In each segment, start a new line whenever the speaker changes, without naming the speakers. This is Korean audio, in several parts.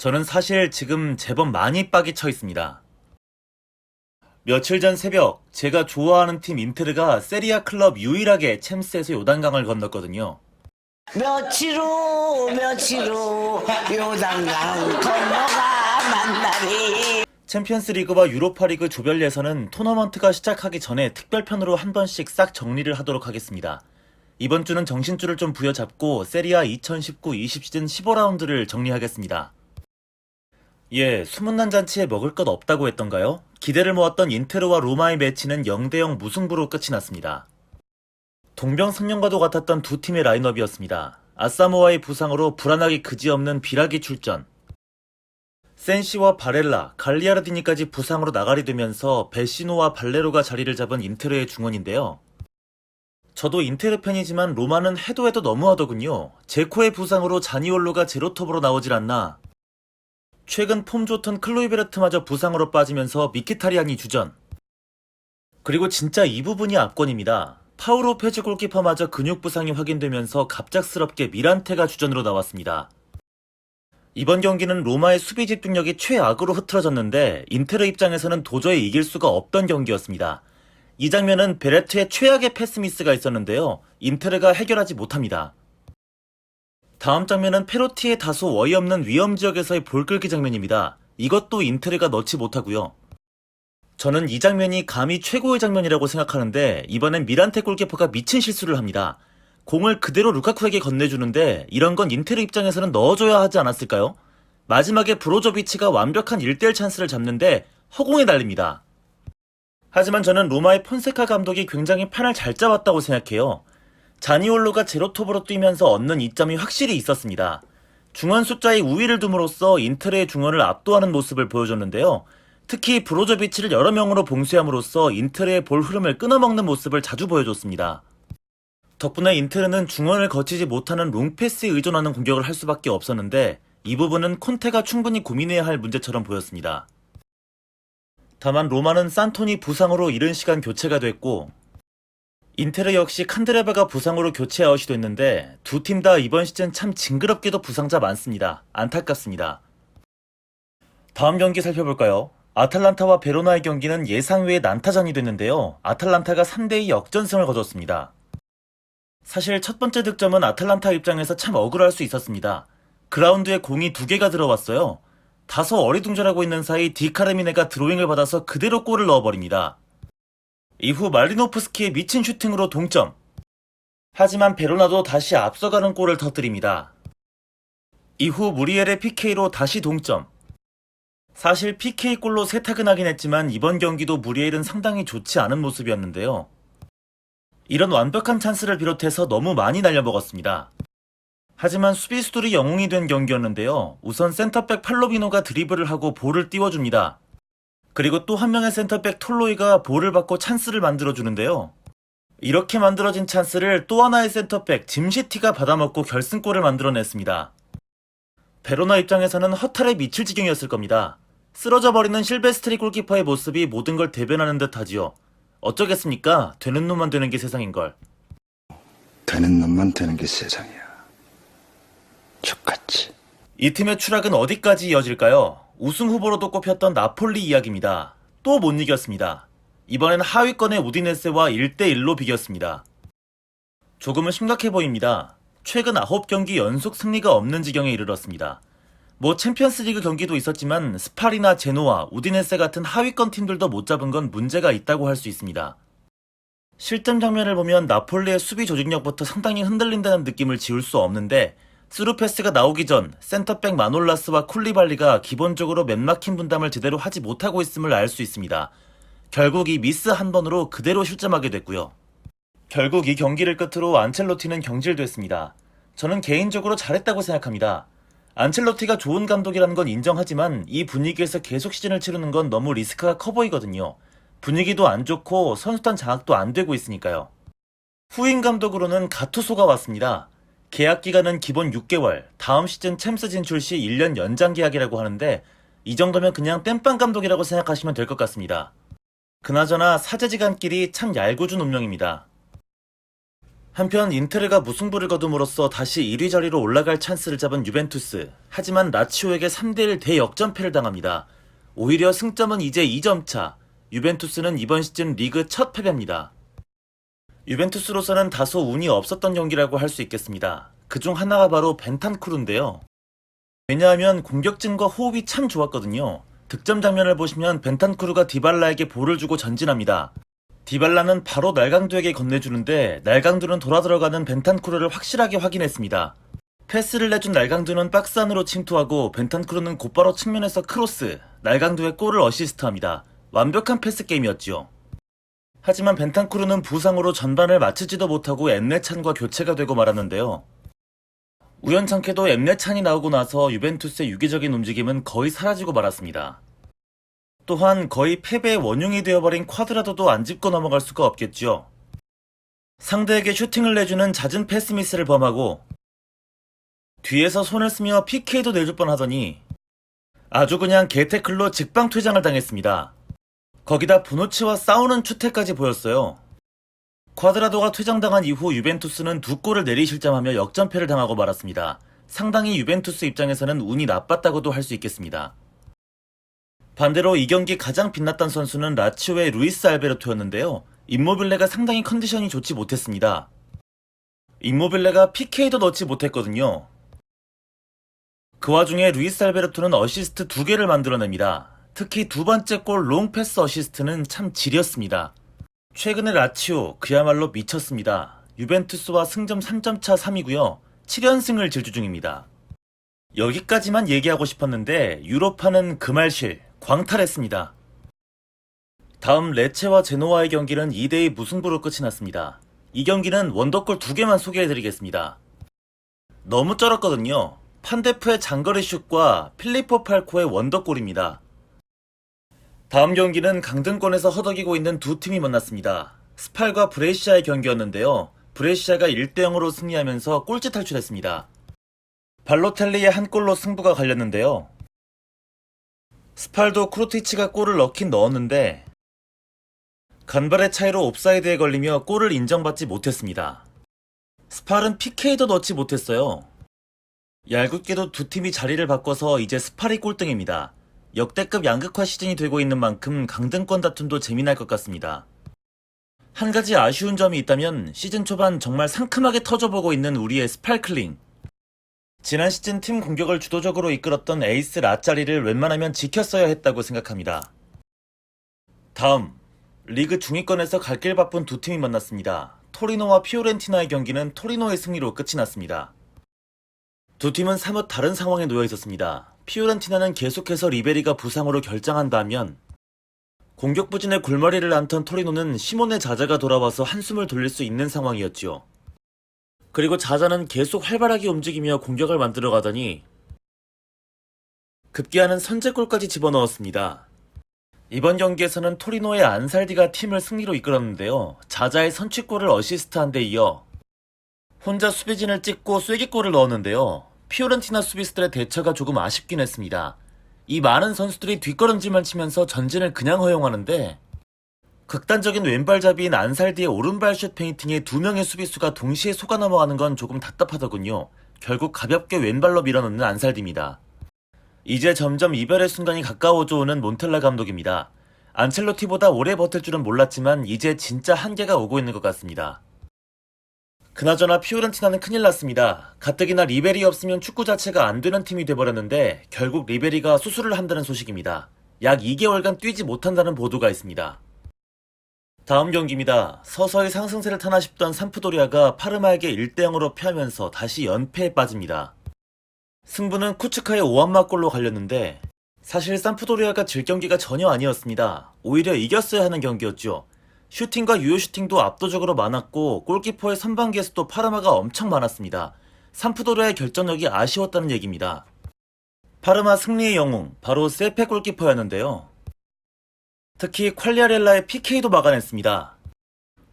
저는 사실 지금 제법 많이 빡이 쳐 있습니다. 며칠 전 새벽 제가 좋아하는 팀 인테르가 세리아 클럽 유일하게 챔스에서 요단강을 건넜거든요.
며칠 후 요단강 건너가 만나리.
챔피언스 리그와 유로파 리그 조별 예선은 토너먼트가 시작하기 전에 특별편으로 한 번씩 싹 정리를 하도록 하겠습니다. 이번 주는 정신줄을 좀 부여잡고 세리아 2019-20 시즌 15라운드를 정리하겠습니다. 예, 소문난 잔치에 먹을 것 없다고 했던가요? 기대를 모았던 인테르와 로마의 매치는 0대0 무승부로 끝이 났습니다. 동병상련과도 같았던 두 팀의 라인업이었습니다. 아사모아의 부상으로 불안하기 그지없는 비라기 출전. 센시와 바렐라, 갈리아르디니까지 부상으로 나가리 되면서 베시노와 발레로가 자리를 잡은 인테르의 중원인데요. 저도 인테르 팬이지만 로마는 해도 너무하더군요. 제코의 부상으로 자니올로가 제로톱으로 나오질 않나. 최근 폼 좋던 클로이베르트마저 부상으로 빠지면서 미키타리안이 주전. 그리고 진짜 이 부분이 압권입니다. 파우로 페즈 골키퍼마저 근육 부상이 확인되면서 갑작스럽게 미란테가 주전으로 나왔습니다. 이번 경기는 로마의 수비 집중력이 최악으로 흐트러졌는데 인테르 입장에서는 도저히 이길 수가 없던 경기였습니다. 이 장면은 베레트의 최악의 패스 미스가 있었는데요. 인테르가 해결하지 못합니다. 다음 장면은 페로티의 다소 어이없는 위험지역에서의 볼 끌기 장면입니다. 이것도 인테르가 넣지 못하고요. 저는 이 장면이 감히 최고의 장면이라고 생각하는데 이번엔 미란테 골키퍼가 미친 실수를 합니다. 공을 그대로 루카쿠에게 건네주는데 이런 건 인테르 입장에서는 넣어줘야 하지 않았을까요? 마지막에 브로조비치가 완벽한 1대1 찬스를 잡는데 허공에 날립니다. 하지만 저는 로마의 폰세카 감독이 굉장히 판을 잘 짜왔다고 생각해요. 자니올로가 제로톱으로 뛰면서 얻는 이점이 확실히 있었습니다. 중원 숫자의 우위를 둠으로써 인테르의 중원을 압도하는 모습을 보여줬는데요. 특히 브로조비치를 여러 명으로 봉쇄함으로써 인테르의 볼 흐름을 끊어먹는 모습을 자주 보여줬습니다. 덕분에 인테르는 중원을 거치지 못하는 롱패스에 의존하는 공격을 할 수밖에 없었는데 이 부분은 콘테가 충분히 고민해야 할 문제처럼 보였습니다. 다만 로마는 산토니 부상으로 이른 시간 교체가 됐고 인테르 역시 칸드레바가 부상으로 교체 아웃이 됐는데 두 팀 다 이번 시즌 참 징그럽게도 부상자 많습니다. 안타깝습니다. 다음 경기 살펴볼까요? 아탈란타와 베로나의 경기는 예상 외의 난타전이 됐는데요. 아탈란타가 3대2 역전승을 거뒀습니다. 사실 첫 번째 득점은 아탈란타 입장에서 참 억울할 수 있었습니다. 그라운드에 공이 2개가 들어왔어요. 다소 어리둥절하고 있는 사이 디카르미네가 드로잉을 받아서 그대로 골을 넣어버립니다. 이후 말리노프스키의 미친 슈팅으로 동점. 하지만 베로나도 다시 앞서가는 골을 터뜨립니다. 이후 무리엘의 PK로 다시 동점. 사실 PK골로 세탁은 하긴 했지만 이번 경기도 무리엘은 상당히 좋지 않은 모습이었는데요. 이런 완벽한 찬스를 비롯해서 너무 많이 날려먹었습니다. 하지만 수비수들이 영웅이 된 경기였는데요. 우선 센터백 팔로비노가 드리블을 하고 볼을 띄워줍니다. 그리고 또 한 명의 센터백 톨로이가 볼을 받고 찬스를 만들어주는데요. 이렇게 만들어진 찬스를 또 하나의 센터백 짐시티가 받아먹고 결승골을 만들어냈습니다. 베로나 입장에서는 허탈에 미칠 지경이었을 겁니다. 쓰러져 버리는 실베스트리 골키퍼의 모습이 모든 걸 대변하는 듯 하지요. 어쩌겠습니까? 되는 놈만 되는 게 세상인걸.
되는 놈만 되는 게 세상이야. 족같이.
이 팀의 추락은 어디까지 이어질까요? 우승 후보로도 꼽혔던 나폴리 이야기입니다. 또 못 이겼습니다. 이번엔 하위권의 우디네세와 1대1로 비겼습니다. 조금은 심각해 보입니다. 최근 9경기 연속 승리가 없는 지경에 이르렀습니다. 챔피언스리그 경기도 있었지만 스파리나 제노아, 우디네세 같은 하위권 팀들도 못 잡은 건 문제가 있다고 할 수 있습니다. 실점 장면을 보면 나폴리의 수비 조직력부터 상당히 흔들린다는 느낌을 지울 수 없는데 스루 패스가 나오기 전 센터백 마놀라스와 쿨리발리가 기본적으로 맨마킹 분담을 제대로 하지 못하고 있음을 알 수 있습니다. 결국 이 미스 한 번으로 그대로 실점하게 됐고요. 결국 이 경기를 끝으로 안첼로티는 경질됐습니다. 저는 개인적으로 잘했다고 생각합니다. 안첼로티가 좋은 감독이라는 건 인정하지만 이 분위기에서 계속 시즌을 치르는 건 너무 리스크가 커 보이거든요. 분위기도 안 좋고 선수단 장악도 안 되고 있으니까요. 후임 감독으로는 가투소가 왔습니다. 계약 기간은 기본 6개월, 다음 시즌 챔스 진출 시 1년 연장 계약이라고 하는데 이 정도면 그냥 땜빵 감독이라고 생각하시면 될 것 같습니다. 그나저나 사제지간끼리 참 얄궂은 운명입니다. 한편 인테르가 무승부를 거둠으로써 다시 1위 자리로 올라갈 찬스를 잡은 유벤투스. 하지만 라치오에게 3대1 대역전패를 당합니다. 오히려 승점은 이제 2점 차. 유벤투스는 이번 시즌 리그 첫 패배입니다. 유벤투스로서는 다소 운이 없었던 경기라고 할 수 있겠습니다. 그중 하나가 바로 벤탄쿠르인데요. 왜냐하면 공격진과 호흡이 참 좋았거든요. 득점 장면을 보시면 벤탄쿠르가 디발라에게 볼을 주고 전진합니다. 디발라는 바로 날강두에게 건네주는데 날강두는 돌아 들어가는 벤탄쿠르를 확실하게 확인했습니다. 패스를 내준 날강두는 박스 안으로 침투하고 벤탄쿠르는 곧바로 측면에서 크로스, 날강두의 골을 어시스트합니다. 완벽한 패스 게임이었지요. 하지만 벤탄쿠르는 부상으로 전반을 마치지도 못하고 엠레찬과 교체가 되고 말았는데요. 우연찮게도 엠레찬이 나오고 나서 유벤투스의 유기적인 움직임은 거의 사라지고 말았습니다. 또한 거의 패배의 원흉이 되어버린 쿼드라도도 안 짚고 넘어갈 수가 없겠죠. 상대에게 슈팅을 내주는 잦은 패스 미스를 범하고 뒤에서 손을 쓰며 PK도 내줄 뻔하더니 아주 그냥 개태클로 직방 퇴장을 당했습니다. 거기다 보누치와 싸우는 추태까지 보였어요. 쿼드라도가 퇴장당한 이후 유벤투스는 2골을 내리실점하며 역전패를 당하고 말았습니다. 상당히 유벤투스 입장에서는 운이 나빴다고도 할 수 있겠습니다. 반대로 이 경기 가장 빛났던 선수는 라치오의 루이스 알베르토였는데요. 임모빌레가 상당히 컨디션이 좋지 못했습니다. 임모빌레가 PK도 넣지 못했거든요. 그 와중에 루이스 알베르토는 어시스트 2개를 만들어냅니다. 특히 두 번째 골 롱패스 어시스트는 참 지렸습니다. 최근에 라치오 그야말로 미쳤습니다. 유벤투스와 승점 3점 차 3위고요. 7연승을 질주 중입니다. 여기까지만 얘기하고 싶었는데 유로파는 그말실 광탈했습니다. 다음 레체와 제노와의 경기는 2대2 무승부로 끝이 났습니다. 이 경기는 원더골 2개만 소개해드리겠습니다. 너무 쩔었거든요. 판데프의 장거리 슛과 필리포 팔코의 원더골입니다. 다음 경기는 강등권에서 허덕이고 있는 두 팀이 만났습니다. 스팔과 브레시아의 경기였는데요. 브레시아가 1대0으로 승리하면서 꼴찌 탈출했습니다. 발로텔리의 한 골로 승부가 갈렸는데요. 스팔도 크루티치가 골을 넣긴 넣었는데 간발의 차이로 옵사이드에 걸리며 골을 인정받지 못했습니다. 스팔은 PK도 넣지 못했어요. 얄궂게도 두 팀이 자리를 바꿔서 이제 스팔이 꼴등입니다. 역대급 양극화 시즌이 되고 있는 만큼 강등권 다툼도 재미날 것 같습니다. 한 가지 아쉬운 점이 있다면 시즌 초반 정말 상큼하게 터져보고 있는 우리의 스팔클링. 지난 시즌 팀 공격을 주도적으로 이끌었던 에이스 라짜리를 웬만하면 지켰어야 했다고 생각합니다. 다음, 리그 중위권에서 갈 길 바쁜 두 팀이 만났습니다. 토리노와 피오렌티나의 경기는 토리노의 승리로 끝이 났습니다. 두 팀은 사뭇 다른 상황에 놓여 있었습니다. 피오렌티나는 계속해서 리베리가 부상으로 결장한 반면 공격 부진의 골머리를 앓던 토리노는 시몬의 자자가 돌아와서 한숨을 돌릴 수 있는 상황이었지요. 그리고 자자는 계속 활발하게 움직이며 공격을 만들어 가더니 급기야는 선제골까지 집어넣었습니다. 이번 경기에서는 토리노의 안살디가 팀을 승리로 이끌었는데요. 자자의 선취골을 어시스트한 데 이어 혼자 수비진을 찍고 쐐기골을 넣었는데요. 피오렌티나 수비수들의 대처가 조금 아쉽긴 했습니다. 이 많은 선수들이 뒷걸음질만 치면서 전진을 그냥 허용하는데 극단적인 왼발잡이인 안살디의 오른발 슛 페인팅에 두 명의 수비수가 동시에 속아 넘어가는 건 조금 답답하더군요. 결국 가볍게 왼발로 밀어넣는 안살디입니다. 이제 점점 이별의 순간이 가까워져 오는 몬텔라 감독입니다. 안첼로티보다 오래 버틸 줄은 몰랐지만 이제 진짜 한계가 오고 있는 것 같습니다. 그나저나 피오렌티나는 큰일 났습니다. 가뜩이나 리베리 없으면 축구 자체가 안 되는 팀이 돼버렸는데 결국 리베리가 수술을 한다는 소식입니다. 약 2개월간 뛰지 못한다는 보도가 있습니다. 다음 경기입니다. 서서히 상승세를 타나 싶던 삼프도리아가 파르마에게 1대0으로 패하면서 다시 연패에 빠집니다. 승부는 쿠츠카의 오한마골로 갈렸는데 사실 삼프도리아가 질 경기가 전혀 아니었습니다. 오히려 이겼어야 하는 경기였죠. 슈팅과 유효 슈팅도 압도적으로 많았고 골키퍼의 선방 개수도 파르마가 엄청 많았습니다. 삼프도리아의 결정력이 아쉬웠다는 얘기입니다. 파르마 승리의 영웅 바로 세페 골키퍼였는데요. 특히 퀄리아렐라의 PK도 막아냈습니다.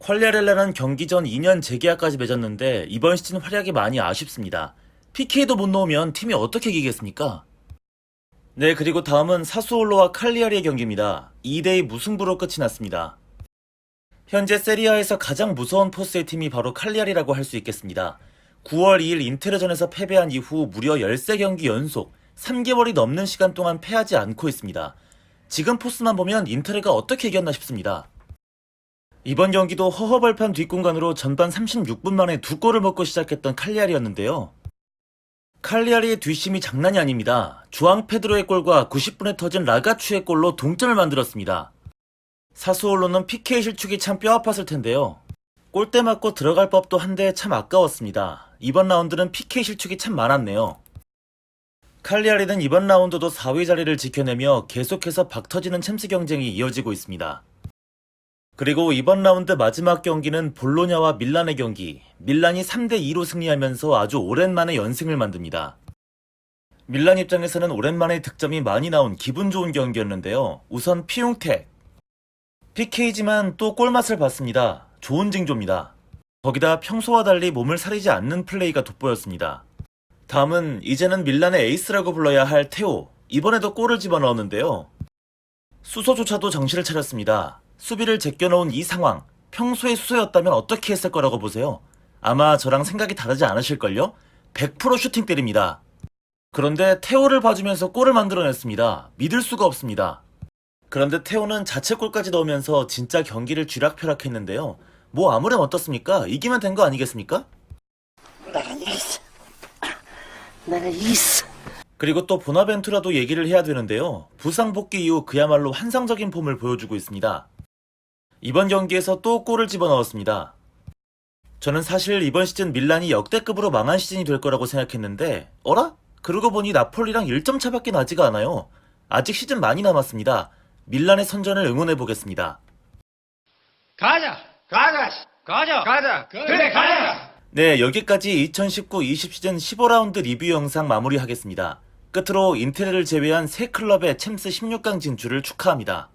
퀄리아렐라는 경기 전 2년 재계약까지 맺었는데 이번 시즌 활약이 많이 아쉽습니다. PK도 못 넣으면 팀이 어떻게 이기겠습니까? 네, 그리고 다음은 사수올로와 칼리아리의 경기입니다. 2대2 무승부로 끝이 났습니다. 현재 세리아에서 가장 무서운 포스의 팀이 바로 칼리아리라고 할 수 있겠습니다. 9월 2일 인테르전에서 패배한 이후 무려 13경기 연속 3개월이 넘는 시간 동안 패하지 않고 있습니다. 지금 포스만 보면 인테르가 어떻게 이겼나 싶습니다. 이번 경기도 허허벌판 뒷공간으로 전반 36분 만에 2골을 먹고 시작했던 칼리아리였는데요. 칼리아리의 뒷심이 장난이 아닙니다. 주앙 페드로의 골과 90분에 터진 라가추의 골로 동점을 만들었습니다. 사수올로는 PK 실축이 참 뼈아팠을 텐데요. 골대 맞고 들어갈 법도 한데 참 아까웠습니다. 이번 라운드는 PK 실축이 참 많았네요. 칼리아리는 이번 라운드도 4위 자리를 지켜내며 계속해서 박터지는 챔스 경쟁이 이어지고 있습니다. 그리고 이번 라운드 마지막 경기는 볼로냐와 밀란의 경기, 밀란이 3대2로 승리하면서 아주 오랜만에 연승을 만듭니다. 밀란 입장에서는 오랜만에 득점이 많이 나온 기분 좋은 경기였는데요. 우선 피용텍, PK지만 또 골맛을 봤습니다. 좋은 징조입니다. 거기다 평소와 달리 몸을 사리지 않는 플레이가 돋보였습니다. 다음은 이제는 밀란의 에이스라고 불러야 할 테오, 이번에도 골을 집어넣었는데요. 수소조차도 정신을 차렸습니다. 수비를 제껴놓은 이 상황, 평소에 수소였다면 어떻게 했을 거라고 보세요? 아마 저랑 생각이 다르지 않으실걸요? 100% 슈팅 때립니다. 그런데 테오를 봐주면서 골을 만들어냈습니다. 믿을 수가 없습니다. 그런데 테오는 자책골까지 넣으면서 진짜 경기를 쥐락펴락했는데요. 뭐 아무렴 어떻습니까? 이기면 된 거 아니겠습니까?
내가 있어.
그리고 또 보나벤투라도 얘기를 해야 되는데요. 부상 복귀 이후 그야말로 환상적인 폼을 보여주고 있습니다. 이번 경기에서 또 골을 집어넣었습니다. 저는 사실 이번 시즌 밀란이 역대급으로 망한 시즌이 될 거라고 생각했는데 어라? 그러고 보니 나폴리랑 1점 차밖에 나지가 않아요. 아직 시즌 많이 남았습니다. 밀란의 선전을 응원해보겠습니다.
가자! 그래, 가자!
네, 여기까지 2019-20 시즌 15라운드 리뷰 영상 마무리하겠습니다. 끝으로 인테르를 제외한 세 클럽의 챔스 16강 진출을 축하합니다.